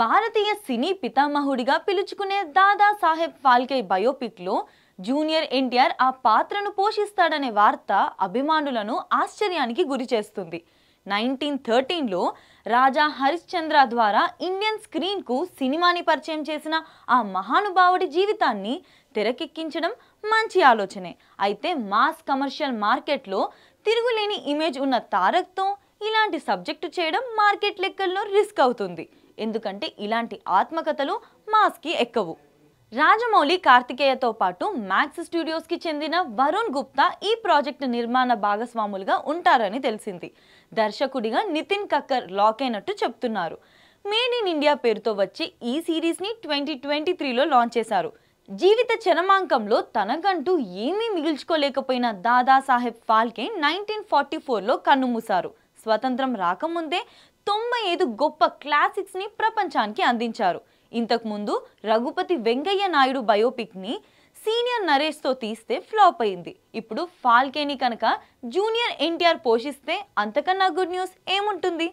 భారతీయ సినీ పితామహుడిగా పిలుచుకునే దాదా సాహెబ్ ఫాల్కే బయోపిక్లో జూనియర్ ఎన్టీఆర్ ఆ పాత్రను పోషిస్తాడనే వార్త అభిమానులను ఆశ్చర్యానికి గురిచేస్తుంది. 1913లో రాజా హరిశ్చంద్ర ద్వారా ఇండియన్ స్క్రీన్కు సినిమాని పరిచయం చేసిన ఆ మహానుభావుడి జీవితాన్ని తెరకెక్కించడం మంచి ఆలోచనే. అయితే మాస్ కమర్షియల్ మార్కెట్లో తిరుగులేని ఇమేజ్ ఉన్న తారక్తో ఇలాంటి సబ్జెక్టు చేయడం మార్కెట్ లెక్కల్లో రిస్క్ అవుతుంది. ఎందుకంటే ఇలాంటి ఆత్మకథలు మాస్కి ఎక్కవు. రాజమౌళి, కార్తికేయతో పాటు మ్యాక్స్ స్టూడియోస్కి చెందిన వరుణ్ గుప్తా ఈ ప్రాజెక్టు నిర్మాణ భాగస్వాములుగా ఉంటారని తెలిసింది. దర్శకుడిగా నితిన్ కక్కర్ లాక్ అయినట్టు చెప్తున్నారు. మేడ్ ఇన్ ఇండియా పేరుతో వచ్చి ఈ సిరీస్ని 2023లో లాంచ్ చేశారు. జీవిత చరమాంకంలో తనకంటూ ఏమీ మిగిల్చుకోలేకపోయిన దాదాసాహెబ్ ఫాల్కే 1944లో కన్నుమూశారు. స్వతంత్రం రాకముందే 95 గొప్ప క్లాసిక్స్ని ప్రపంచానికి అందించారు. ఇంతకుముందు రఘుపతి వెంకయ్య నాయుడు బయోపిక్ని సీనియర్ నరేష్తో తీస్తే ఫ్లాప్ అయింది. ఇప్పుడు ఫాల్కేని కనుక జూనియర్ ఎన్టీఆర్ పోషిస్తే అంతకన్నా గుడ్ న్యూస్ ఏముంటుంది?